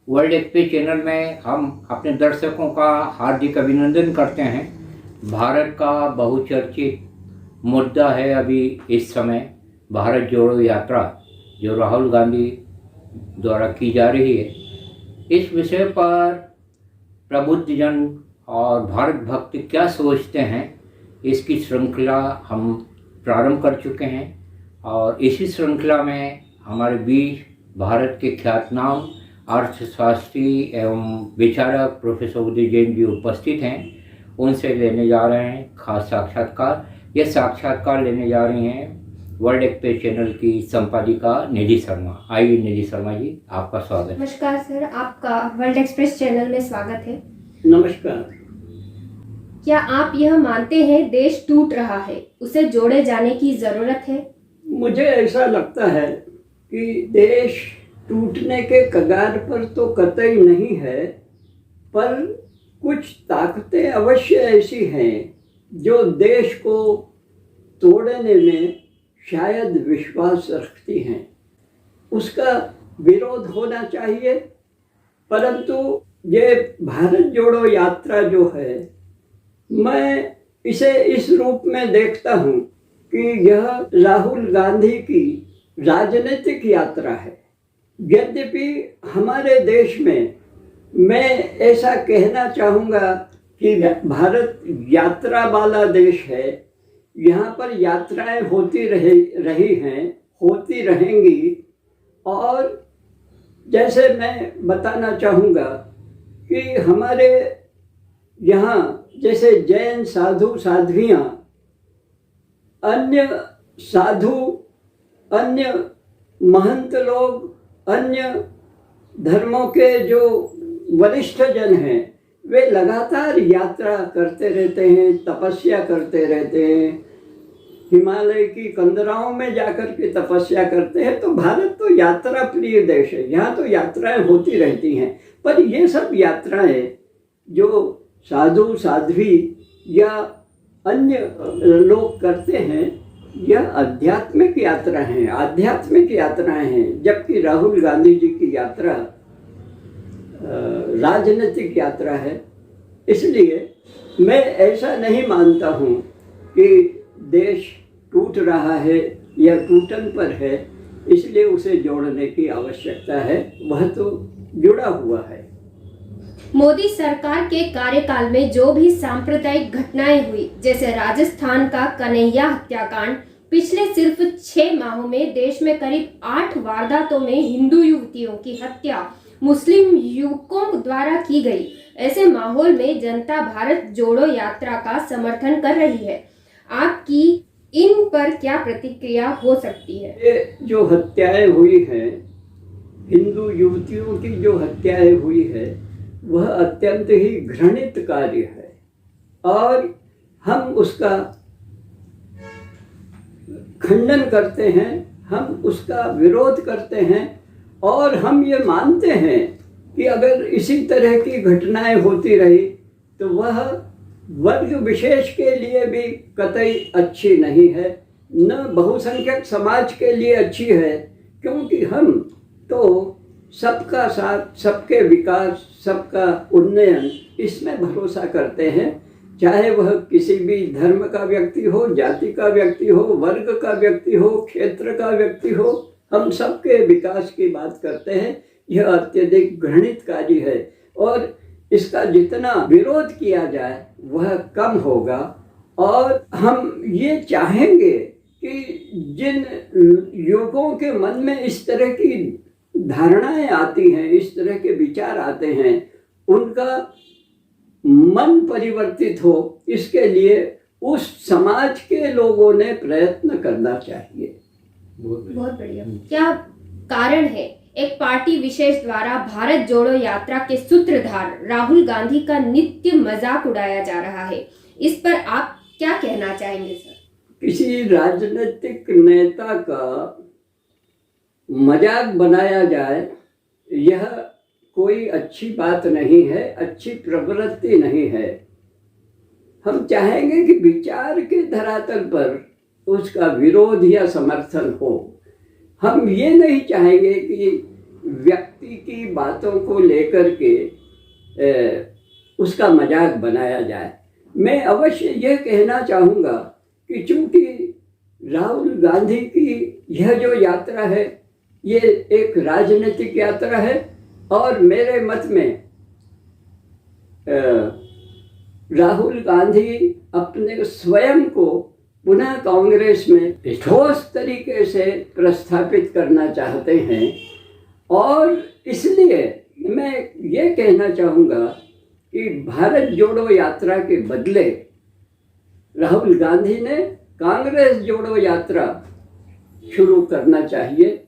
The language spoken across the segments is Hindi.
वर्ल्ड एक्सप्रेस चैनल में हम अपने दर्शकों का हार्दिक अभिनंदन करते हैं। भारत का बहुचर्चित मुद्दा है अभी इस समय भारत जोड़ो यात्रा, जो राहुल गांधी द्वारा की जा रही है। इस विषय पर प्रबुद्धजन और भारत भक्त क्या सोचते हैं, इसकी श्रृंखला हम प्रारंभ कर चुके हैं और इसी श्रृंखला में हमारे बीच भारत के ख्यातनाम अर्थशास्त्री एवं विचारक प्रोफेसर उदय जैन जी उपस्थित हैं। उनसे लेने जा रहे हैं खास साक्षात्कार। यह साक्षात्कार लेने जा रही हैं वर्ल्ड एक्सप्रेस चैनल की संपादिका निधि शर्मा। आइए निधि शर्मा जी, आपका स्वागत है। नमस्कार सर, आपका वर्ल्ड एक्सप्रेस चैनल में स्वागत है। नमस्कार। क्या आप यह मानते हैं देश टूट रहा है, उसे जोड़े जाने की जरूरत है? मुझे ऐसा लगता है कि देश टूटने के कगार पर तो कतई नहीं है, पर कुछ ताकतें अवश्य ऐसी हैं जो देश को तोड़ने में शायद विश्वास रखती हैं। उसका विरोध होना चाहिए, परंतु ये भारत जोड़ो यात्रा जो है, मैं इसे इस रूप में देखता हूँ कि यह राहुल गांधी की राजनीतिक यात्रा है। यद्यपि हमारे देश में मैं ऐसा कहना चाहूँगा कि भारत यात्रा वाला देश है। यहाँ पर यात्राएं होती रही हैं, होती रहेंगी। और जैसे मैं बताना चाहूँगा कि हमारे यहाँ जैसे जैन साधु साध्वियाँ, अन्य साधु, अन्य महंत लोग, अन्य धर्मों के जो वरिष्ठ जन हैं, वे लगातार यात्रा करते रहते हैं, तपस्या करते रहते हैं, हिमालय की कंदराओं में जाकर के तपस्या करते हैं। तो भारत तो यात्रा प्रिय देश है, यहाँ तो यात्राएं होती रहती हैं। पर ये सब यात्राएं जो साधु साध्वी या अन्य लोग करते हैं, यह आध्यात्मिक यात्रा है, आध्यात्मिक यात्राएं हैं। जबकि राहुल गांधी जी की यात्रा राजनीतिक यात्रा है। इसलिए मैं ऐसा नहीं मानता हूँ कि देश टूट रहा है या टूटन पर है, इसलिए उसे जोड़ने की आवश्यकता है। वह तो जुड़ा हुआ है। मोदी सरकार के कार्यकाल में जो भी सांप्रदायिक घटनाएं हुई, जैसे राजस्थान का कन्हैया हत्याकांड, पिछले सिर्फ 6 माहों में देश में करीब 8 वारदातों में हिंदू युवतियों की हत्या मुस्लिम युवकों द्वारा की गई। ऐसे माहौल में जनता भारत जोड़ो यात्रा का समर्थन कर रही है। आपकी इन पर क्या प्रतिक्रिया हो सकती है? ये जो हत्याएं हुई हैं, हिंदू युवतियों की जो हत्याएं हुई है, वह अत्यंत ही घृणित कार्य है और हम उसका खंडन करते हैं, हम उसका विरोध करते हैं और हम ये मानते हैं कि अगर इसी तरह की घटनाएं होती रही तो वह वर्ग विशेष के लिए भी कतई अच्छी नहीं है, न बहुसंख्यक समाज के लिए अच्छी है। क्योंकि हम तो सबका साथ, सबके विकास, सबका उन्नयन, इसमें भरोसा करते हैं। चाहे वह किसी भी धर्म का व्यक्ति हो, जाति का व्यक्ति हो, वर्ग का व्यक्ति हो, क्षेत्र का व्यक्ति हो, हम सबके विकास की बात करते हैं। यह अत्यधिक घृणित कार्य है और इसका जितना विरोध किया जाए वह कम होगा। और हम ये चाहेंगे कि जिन युवकों के मन में इस तरह की धारणाएं आती हैं, इस तरह के विचार आते हैं, उनका मन परिवर्तित हो, इसके लिए उस समाज के लोगों ने प्रयत्न करना चाहिए। बहुत बढ़िया। क्या कारण है एक पार्टी विशेष द्वारा भारत जोड़ो यात्रा के सूत्रधार राहुल गांधी का नित्य मजाक उड़ाया जा रहा है? इस पर आप क्या कहना चाहेंगे सर? किसी राजनीतिक नेता का मजाक बनाया जाए, यह कोई अच्छी बात नहीं है, अच्छी प्रवृत्ति नहीं है। हम चाहेंगे कि विचार के धरातल पर उसका विरोध या समर्थन हो। हम ये नहीं चाहेंगे कि व्यक्ति की बातों को लेकर के उसका मजाक बनाया जाए। मैं अवश्य यह कहना चाहूँगा कि चूंकि राहुल गांधी की यह जो यात्रा है ये एक राजनीतिक यात्रा है और मेरे मत में राहुल गांधी अपने स्वयं को पुनः कांग्रेस में ठोस तरीके से प्रस्थापित करना चाहते हैं और इसलिए मैं ये कहना चाहूँगा कि भारत जोड़ो यात्रा के बदले राहुल गांधी ने कांग्रेस जोड़ो यात्रा शुरू करना चाहिए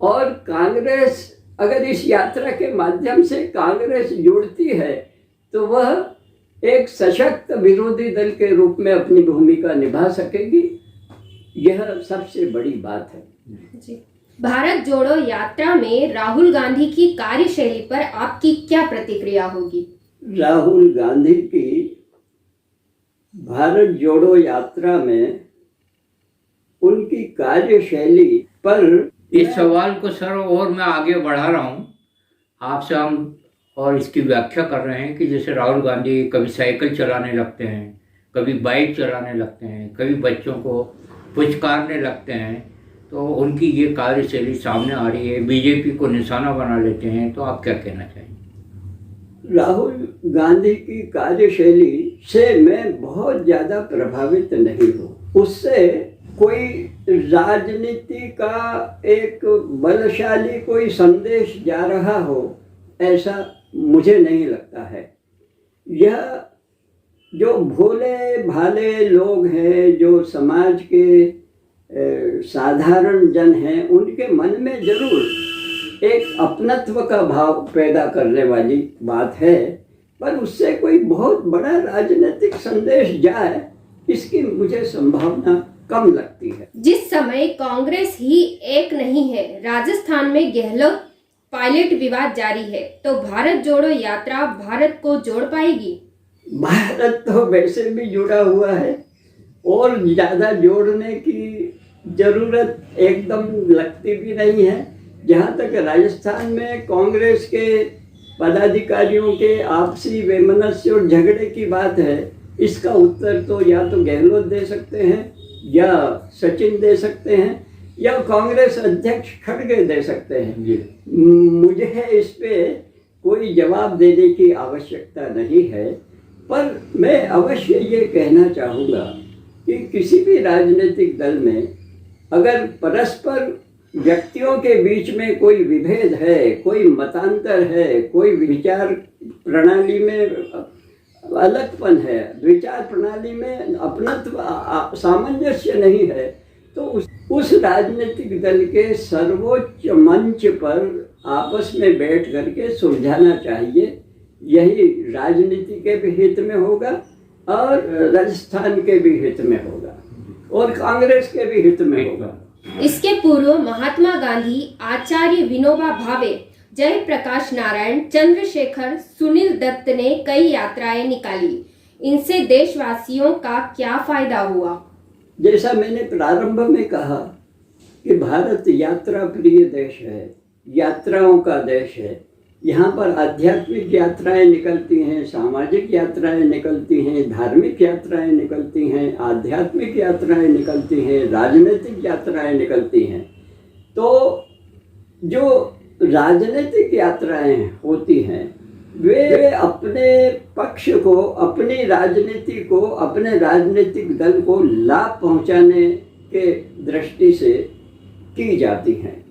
और कांग्रेस अगर इस यात्रा के माध्यम से कांग्रेस जुड़ती है तो वह एक सशक्त विरोधी दल के रूप में अपनी भूमिका निभा सकेगी। यह सबसे बड़ी बात है जी। भारत जोड़ो यात्रा में राहुल गांधी की कार्यशैली पर आपकी क्या प्रतिक्रिया होगी? राहुल गांधी की भारत जोड़ो यात्रा में उनकी कार्यशैली पर इस सवाल को सर और मैं आगे बढ़ा रहा हूँ आपसे, हम और इसकी व्याख्या कर रहे हैं कि जैसे राहुल गांधी कभी साइकिल चलाने लगते हैं, कभी बाइक चलाने लगते हैं, कभी बच्चों को पुचकारने लगते हैं, तो उनकी ये कार्यशैली सामने आ रही है, बीजेपी को निशाना बना लेते हैं, तो आप क्या कहना चाहेंगे? राहुल गांधी की कार्यशैली से मैं बहुत ज़्यादा प्रभावित नहीं हूँ। उससे कोई राजनीति का एक बलशाली कोई संदेश जा रहा हो ऐसा मुझे नहीं लगता है। यह जो भोले भाले लोग हैं, जो समाज के साधारण जन हैं, उनके मन में जरूर एक अपनत्व का भाव पैदा करने वाली बात है, पर उससे कोई बहुत बड़ा राजनीतिक संदेश जाए इसकी मुझे संभावना कम लगती है। जिस समय कांग्रेस ही एक नहीं है, राजस्थान में गहलोत पायलट विवाद जारी है, तो भारत जोड़ो यात्रा भारत को जोड़ पाएगी? भारत तो वैसे भी जुड़ा हुआ है और ज़्यादा जोड़ने की जरूरत एकदम लगती भी नहीं है। जहाँ तक राजस्थान में कांग्रेस के पदाधिकारियों के आपसी वैमनस्य और झगड़े की बात है, इसका उत्तर तो या तो गहलोत दे सकते हैं या सचिन दे सकते हैं या कांग्रेस अध्यक्ष खड़गे दे सकते हैं। मुझे इस पे कोई जवाब देने की आवश्यकता नहीं है, पर मैं अवश्य ये कहना चाहूँगा कि किसी भी राजनीतिक दल में अगर परस्पर व्यक्तियों के बीच में कोई विभेद है, कोई मतांतर है, कोई विचार प्रणाली में अलगपन है, विचार प्रणाली में अपनत्व सामंजस्य नहीं है, तो उस राजनीतिक दल के सर्वोच्च मंच पर आपस में बैठ करके सुलझाना चाहिए। यही राजनीति के भी हित में होगा और राजस्थान के भी हित में होगा और कांग्रेस के भी हित में होगा। इसके पूर्व महात्मा गांधी, आचार्य विनोबा भावे, जयप्रकाश नारायण, चंद्रशेखर, सुनील दत्त ने कई यात्राएं निकाली। इनसे देशवासियों का क्या फायदा हुआ? जैसा मैंने प्रारंभ में कहा कि भारत यात्रा प्रिय देश है, यात्राओं का देश है। यहाँ पर आध्यात्मिक यात्राएं निकलती हैं, सामाजिक यात्राएं निकलती हैं, धार्मिक यात्राएं निकलती हैं, आध्यात्मिक यात्राएं निकलती हैं, राजनीतिक यात्राएं निकलती हैं। तो जो राजनीतिक यात्राएं होती हैं वे अपने पक्ष को, अपनी राजनीति को, अपने राजनीतिक दल को लाभ पहुंचाने के दृष्टि से की जाती हैं।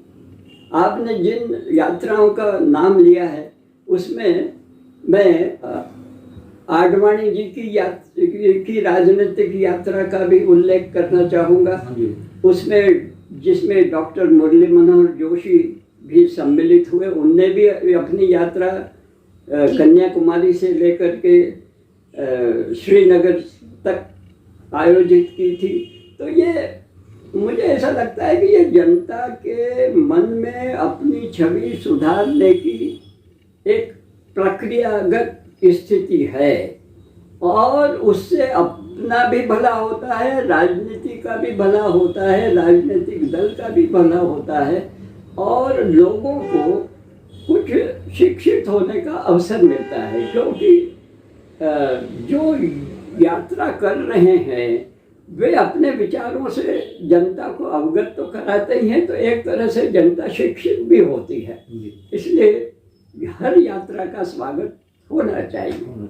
आपने जिन यात्राओं का नाम लिया है उसमें मैं आडवाणी जी की राजनीतिक यात्रा का भी उल्लेख करना चाहूँगा। उसमें जिसमें डॉक्टर मुरली मनोहर जोशी भी सम्मिलित हुए, उनने भी अपनी यात्रा कन्याकुमारी से लेकर के श्रीनगर तक आयोजित की थी। तो ये मुझे ऐसा लगता है कि ये जनता के मन में अपनी छवि सुधारने की एक प्रक्रियागत स्थिति है और उससे अपना भी भला होता है, राजनीति का भी भला होता है, राजनीतिक दल का भी भला होता है और लोगों को शिक्षित होने का अवसर मिलता है, क्योंकि जो यात्रा कर रहे हैं वे अपने विचारों से जनता को अवगत तो कराते ही हैं, तो एक तरह से जनता शिक्षित भी होती है। इसलिए हर यात्रा का स्वागत होना चाहिए।